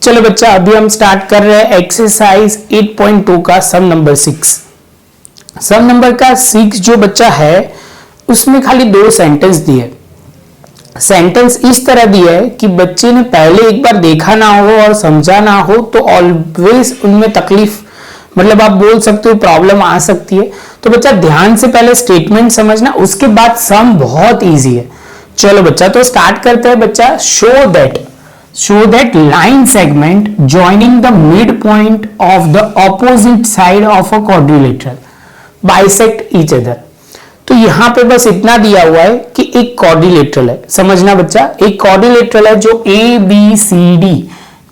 चलो बच्चा अभी हम स्टार्ट कर रहे हैं एक्सरसाइज 8.2 का सम नंबर 6। सम नंबर का 6 जो बच्चा है उसमें खाली 2 सेंटेंस दिए। सेंटेंस इस तरह दिया है कि बच्चे ने पहले एक बार देखा ना हो और समझा ना हो तो ऑलवेज उनमें तकलीफ, मतलब आप बोल सकते हो प्रॉब्लम आ सकती है। तो बच्चा ध्यान से पहले स्टेटमेंट समझना, उसके बाद सम बहुत इजी है। चलो बच्चा तो स्टार्ट करते हैं बच्चा। show that line segment joining the midpoint of the opposite side of a quadrilateral bisect each other। तो यहां पे बस इतना दिया हुआ है कि एक क्वाड्रिलेटरल है, समझना बच्चा, एक क्वाड्रिलेटरल है जो ए बी सी डी,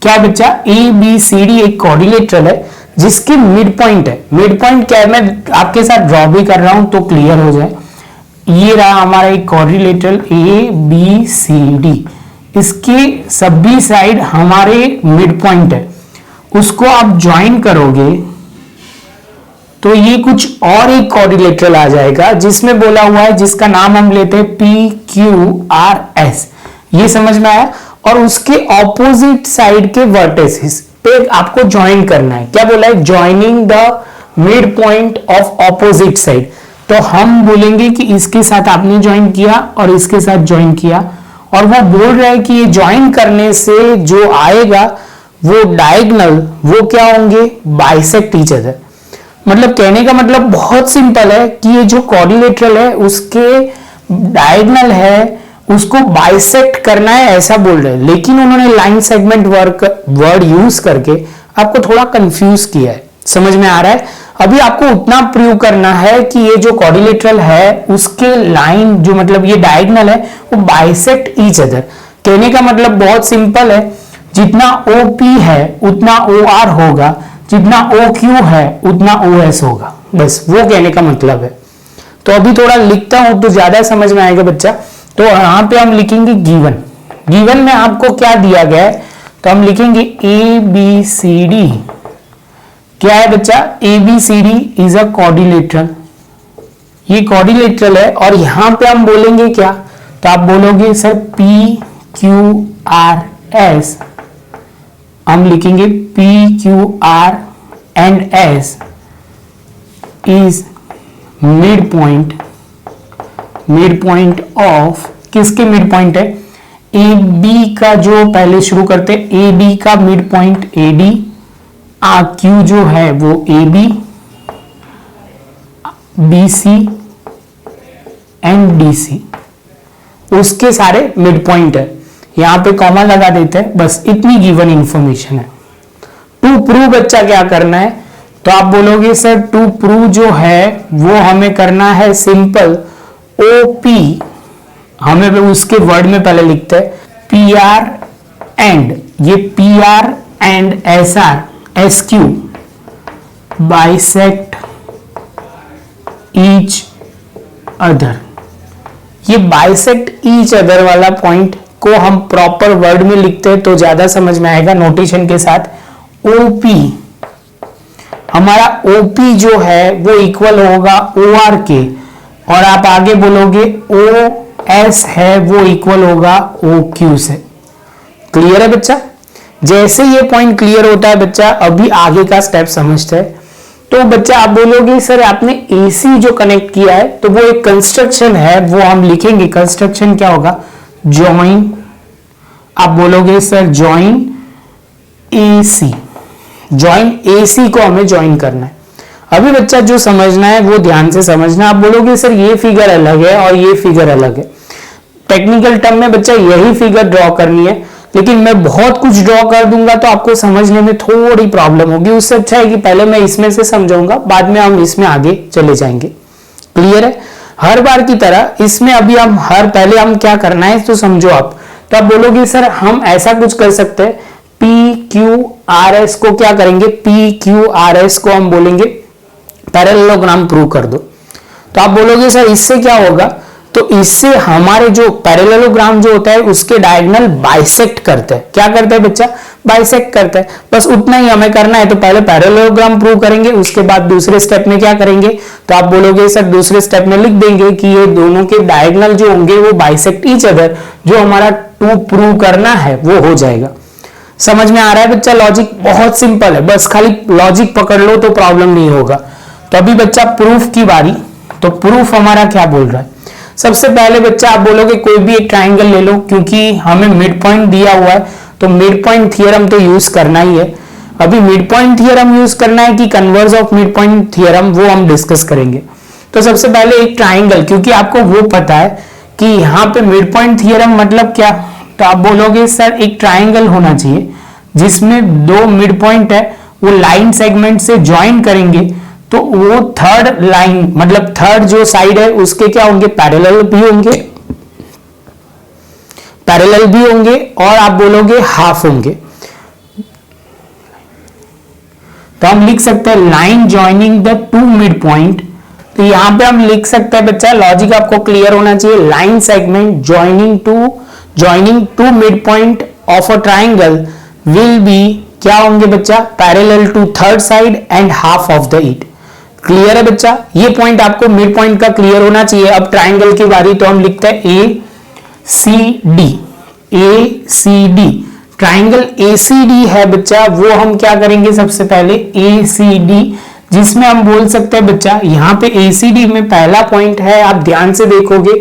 क्या बच्चा, ए बी सी डी एक क्वाड्रिलेटरल है जिसके मिड पॉइंट है। मिड पॉइंट क्या है, मैं आपके साथ ड्रॉ भी कर रहा हूं तो क्लियर हो जाए। ये रहा हमारा एक quadrilateral A B C D, इसके सभी साइड हमारे मिड पॉइंट है, उसको आप ज्वाइन करोगे तो ये कुछ और एक क्वाड्रिलेटरल आ जाएगा जिसमें बोला हुआ है, जिसका नाम हम लेते हैं पी क्यू आर एस। ये समझ में आया। और उसके ऑपोजिट साइड के वर्टिसेस पे आपको ज्वाइन करना है। क्या बोला है, joining the mid point of opposite side. तो हम बोलेंगे कि इसके साथ आपने ज्वाइन किया और इसके साथ ज्वाइन किया, और वो बोल रहा है कि ये ज्वाइन करने से जो आएगा वो डायगोनल, वो क्या होंगे, बाइसेक्ट ईच अदर। मतलब कहने का मतलब बहुत सिंपल है कि ये जो क्वाड्रिलेटरल है उसके डायगोनल है, उसको बाइसेक्ट करना है, ऐसा बोल रहे हैं। लेकिन उन्होंने लाइन सेगमेंट वर्ड यूज करके आपको थोड़ा कंफ्यूज किया है। समझ में आ रहा है। अभी आपको उतना प्रूव करना है कि ये जो क्वाड्रिलेटरल है उसके लाइन जो मतलब ये डायगोनल है वो बाइसेक्ट ईच अदर। कहने का मतलब बहुत सिंपल है, जितना OP है उतना OR होगा, जितना OQ है उतना OS होगा, बस वो कहने का मतलब है। तो अभी थोड़ा लिखता हूं तो ज्यादा समझ में आएगा बच्चा। तो यहां पे हम लिखेंगे गिवन में आपको क्या दिया गया है, तो हम लिखेंगे ABCD। क्या है बच्चा, ABCD इज अ क्वाड्रिलेटरल, ये क्वाड्रिलेटरल है। और यहां पे हम बोलेंगे क्या, तो आप बोलोगे सर PQRS, हम लिखेंगे PQR and S is mid point of, किसके मिड पॉइंट है, AB का, जो पहले शुरू करते हैं AB का मिड पॉइंट AD, Q जो है वो AB, BC एंड DC, उसके सारे मिड पॉइंट है। यहां पे कॉमा लगा देते हैं, बस इतनी गिवन इंफॉर्मेशन है। टू प्रूव बच्चा क्या करना है, तो आप बोलोगे सर टू प्रूव जो है वो हमें करना है सिंपल OP, हमें उसके वर्ड में पहले लिखते हैं PR एंड, ये PR and SR SQ bisect each other. ये बाइसेक्ट ईच अदर वाला पॉइंट को हम प्रॉपर वर्ड में लिखते हैं तो ज्यादा समझ में आएगा नोटेशन के साथ। OP, हमारा OP जो है वो इक्वल होगा OR के, और आप आगे बोलोगे OS है वो इक्वल होगा OQ से। क्लियर है बच्चा। जैसे ये पॉइंट क्लियर होता है बच्चा, अभी आगे का स्टेप समझते हैं। तो बच्चा आप बोलोगे सर आपने AC जो कनेक्ट किया है तो वो एक कंस्ट्रक्शन है, वो हम लिखेंगे कंस्ट्रक्शन क्या होगा, जॉइन। आप बोलोगे sir join AC, join AC को हमें जॉइन करना है। अभी बच्चा जो समझना है वो ध्यान से समझना। आप बोलोगे सर ये फिगर अलग है और ये फिगर अलग है, टेक्निकल टर्म में बच्चा यही फिगर ड्रॉ करनी है, लेकिन मैं बहुत कुछ ड्रॉ कर दूंगा तो आपको समझने में थोड़ी प्रॉब्लम होगी। उससे अच्छा है कि पहले मैं इसमें से समझाऊंगा, बाद में हम इसमें आगे चले जाएंगे। क्लियर है। हर बार की तरह इसमें अभी हम पहले हम क्या करना है तो समझो आप। तो आप बोलोगे सर हम ऐसा कुछ कर सकते हैं, PQRS को क्या करेंगे, PQRS को हम बोलेंगे पैरेललोग्राम प्रूव कर दो। तो आप बोलोगे सर इससे क्या होगा, तो इससे हमारे जो पैरेललोग्राम जो होता है उसके डायगोनल बाइसेक्ट करते हैं। क्या करते हैं बच्चा, बाइसेक्ट करते हैं। बस उतना ही हमें करना है। तो पहले पैरेललोग्राम प्रूव करेंगे, उसके बाद दूसरे स्टेप में क्या करेंगे, तो आप बोलोगे सर दूसरे स्टेप में लिख देंगे कि ये दोनों के डायगोनल जो होंगे वो बाइसेक्ट ईच अदर, जो हमारा टू प्रूव करना है वो हो जाएगा। समझ में आ रहा है बच्चा? लॉजिक बहुत सिंपल है, बस खाली लॉजिक पकड़ लो तो प्रॉब्लम नहीं होगा। तो अभी बच्चा प्रूफ की बारी। तो प्रूफ हमारा क्या बोल रहा है? सबसे पहले बच्चा आप बोलोगे कोई भी एक ट्राइंगल ले लो, क्योंकि हमें मिड पॉइंट दिया हुआ है तो मिड पॉइंट थियरम तो यूज करना ही है। अभी मिड पॉइंट थियरम यूज करना है कि converse of mid point theorem, वो हम डिस्कस करेंगे। तो सबसे पहले एक ट्राइंगल, क्योंकि आपको वो पता है कि यहाँ पे मिड पॉइंट थियरम मतलब क्या, तो आप बोलोगे सर एक ट्राइंगल होना चाहिए जिसमें दो मिड पॉइंट है, वो लाइन सेगमेंट से ज्वाइन करेंगे, तो वो थर्ड लाइन मतलब थर्ड जो साइड है उसके क्या होंगे, पैरेलल भी होंगे, पैरेलल भी होंगे, और आप बोलोगे हाफ होंगे। तो हम लिख सकते हैं line joining the two mid point. तो यहां पे हम लिख सकते हैं बच्चा, लॉजिक आपको क्लियर होना चाहिए, line segment joining two mid point of a triangle will be क्या होंगे बच्चा, parallel to third side and half of the it. Clear है बच्चा? ये पॉइंट आपको मिड पॉइंट का क्लियर होना चाहिए। अब ट्राइंगल की बारी, तो हम लिखते हैं ए सी डी। ट्राइंगल ACD है बच्चा, वो हम क्या करेंगे सबसे पहले ACD, जिसमें हम बोल सकते हैं बच्चा यहाँ पे ACD में पहला पॉइंट है, आप ध्यान से देखोगे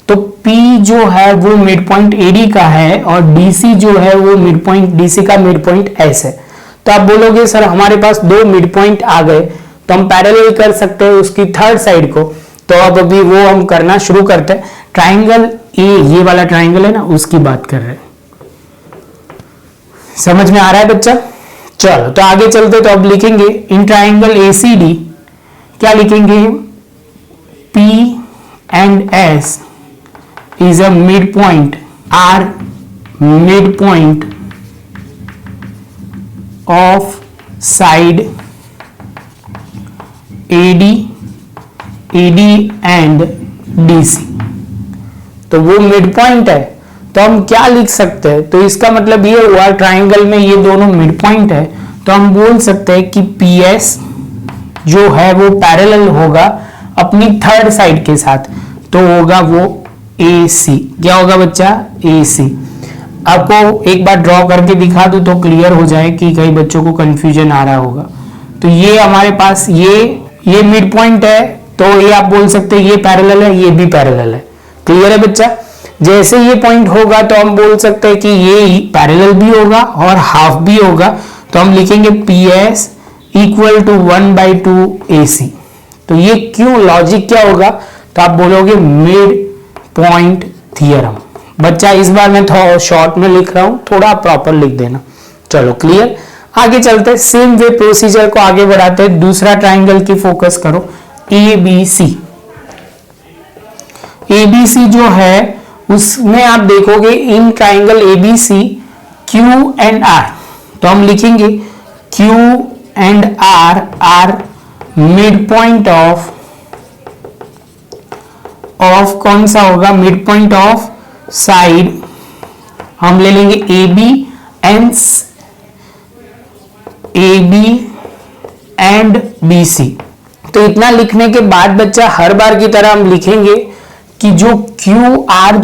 तो P जो है वो मिड पॉइंट AD का है और DC जो है वो मिड पॉइंट DC का मिड पॉइंट S है। तो आप बोलोगे सर हमारे पास दो मिड पॉइंट आ गए, तो हम पैरेलल कर सकते हैं उसकी थर्ड साइड को। तो अब अभी वो हम करना शुरू करते हैं। ट्राइंगल ये वाला ट्राइंगल है ना, उसकी बात कर रहे हैं। समझ में आ रहा है बच्चा? चलो तो आगे चलते। तो अब लिखेंगे इन ट्राइंगल ACD क्या लिखेंगे, P and S is a midpoint, are midpoint of side AD and DC। तो वो मिड पॉइंट है, तो हम क्या लिख सकते हैं, तो इसका मतलब ये हुआ ट्राइंगल में ये दोनों मिड पॉइंट है, तो हम बोल सकते हैं कि PS जो है वो पैरेलल होगा अपनी थर्ड साइड के साथ, तो होगा वो AC। क्या होगा बच्चा, AC। आपको एक बार ड्रॉ करके दिखा दूं तो क्लियर हो जाए कि कई बच्चों को कंफ्यूजन आ रहा होगा। तो ये हमारे पास ये मिड पॉइंट है, तो ये आप बोल सकते हैं ये पैरेलल है, ये भी पैरेलल है। क्लियर है बच्चा? जैसे ये पॉइंट होगा तो हम बोल सकते हैं कि ये पैरेलल भी होगा और हाफ भी होगा, तो हम लिखेंगे PS इक्वल टू 1/2 AC। तो ये क्यों, लॉजिक क्या होगा, तो आप बोलोगे मिड पॉइंट थियरम। बच्चा इस बार मैं थोड़ा शॉर्ट में लिख रहा हूं, थोड़ा प्रॉपर लिख देना। चलो क्लियर, आगे चलते हैं। सेम वे प्रोसीजर को आगे बढ़ाते हैं। दूसरा ट्राइंगल की फोकस करो, ABC जो है उसमें आप देखोगे in triangle ABC Q and R, तो हम लिखेंगे Q and R are mid point of कौन सा होगा, मिड पॉइंट ऑफ साइड हम ले लेंगे AB एंड BC। तो इतना लिखने के बाद बच्चा हर बार की तरह हम लिखेंगे कि जो QR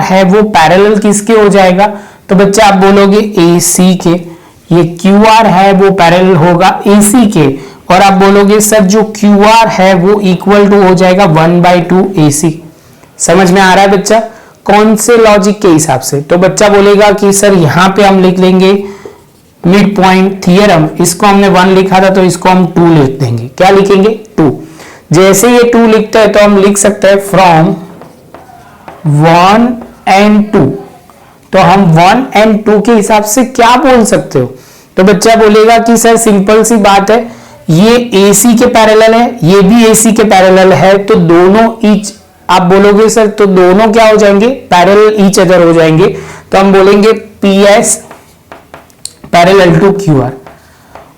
है वो पैरेलल किसके हो जाएगा, तो बच्चा आप बोलोगे AC के। ये QR है वो पैरेलल होगा AC के, और आप बोलोगे सर जो QR है वो इक्वल टू हो जाएगा 1/2 AC। समझ में आ रहा है बच्चा? कौन से लॉजिक के हिसाब से? तो बच्चा बोलेगा कि सर यहां पे हम लिख लेंगे मिड पॉइंट थियरम, इसको हमने 1 लिखा था तो इसको हम 2 लिख देंगे। क्या लिखेंगे, 2। जैसे ये 2 लिखते हैं तो हम लिख सकते हैं फ्रॉम 1 and 2। तो हम 1 and 2 के हिसाब से क्या बोल सकते हो, तो बच्चा बोलेगा कि सर सिंपल सी बात है, ये AC के पैरेलल है, ये भी AC के पैरेलल है, तो दोनों ईच, आप बोलोगे सर तो दोनों क्या हो जाएंगे, पैरेलल ईच अदर हो जाएंगे। तो हम बोलेंगे PS पैरेलल टू QR।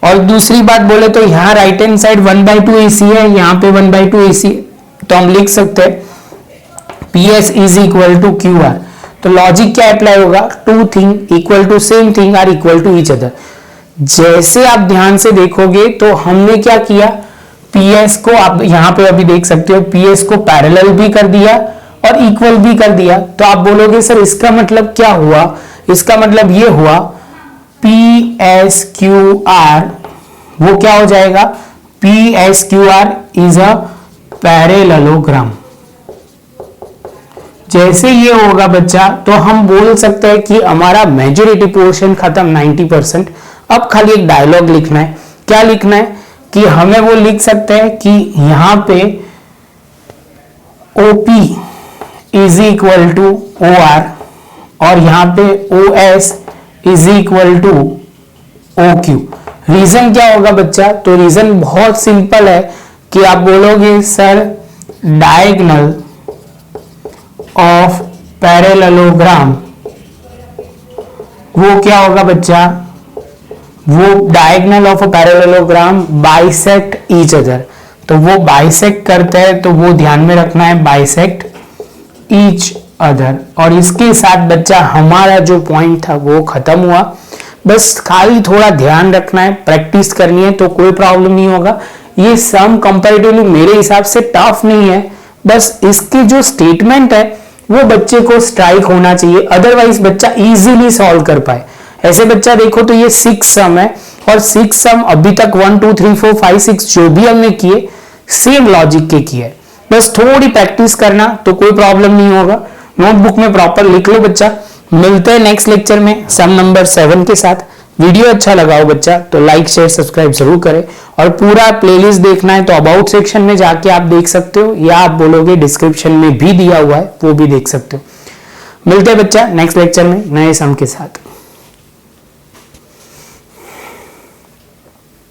और दूसरी बात बोले तो यहां राइट हैंड साइड 1/2 AC है, यहां पे 1/2 AC, तो हम लिख सकते हैं PS is equal to QR। तो लॉजिक क्या अप्लाई होगा, two thing equal to same thing are equal to each other. जैसे आप ध्यान से देखोगे तो हमने क्या किया, PS को आप यहां पे अभी देख सकते हो, PS को पैरेलल भी कर दिया और इक्वल भी कर दिया, तो आप बोलोगे सर इसका मतलब क्या हुआ, इसका मतलब ये हुआ PSQR वो क्या हो जाएगा, PSQR इज अ पैरेललोग्राम। जैसे ये होगा बच्चा तो हम बोल सकते हैं कि हमारा मेजॉरिटी पोर्शन खत्म 90%। अब खाली एक डायलॉग लिखना है। क्या लिखना है कि हमें वो लिख सकते हैं कि यहां पे OP is equal to OR और यहां पे OS is equal to OQ। Reason क्या होगा बच्चा, तो रीजन बहुत सिंपल है कि आप बोलोगे सर डायगोनल ऑफ पैरेललोग्राम वो क्या होगा बच्चा, वो diagonal of a parallelogram bisect each other. तो वो बाइसेक्ट करते हैं तो वो ध्यान में रखना है, बाइसेक्ट ईच अदर। और इसके साथ बच्चा हमारा जो पॉइंट था वो खत्म हुआ। बस खाली थोड़ा ध्यान रखना है, प्रैक्टिस करनी है तो कोई प्रॉब्लम नहीं होगा। ये सम कंपैरेटिवली मेरे हिसाब से टफ नहीं है, बस इसके जो स्टेटमेंट है वो बच्चे को स्ट्राइक होना चाहिए, अदरवाइज बच्चा इजीली सॉल्व कर पाए। ऐसे बच्चा देखो तो ये 6 सम है और 6 सम अभी तक 1 2 3 4 5 6 जो भी हमने किए सेम लॉजिक के किए, बस थोड़ी प्रैक्टिस करना तो कोई प्रॉब्लम नहीं होगा। नोटबुक में प्रॉपर लिख लो बच्चा। मिलते हैं नेक्स्ट लेक्चर में सम नंबर 7 के साथ। वीडियो अच्छा लगा हो बच्चा तो लाइक शेयर सब्सक्राइब जरूर करें और पूरा प्लेलिस्ट देखना है तो अबाउट सेक्शन में जाके आप देख सकते हो या आप बोलोगे डिस्क्रिप्शन में भी दिया हुआ है वो भी देख सकते हो। मिलते हैं बच्चा नेक्स्ट लेक्चर में नए सम के साथ।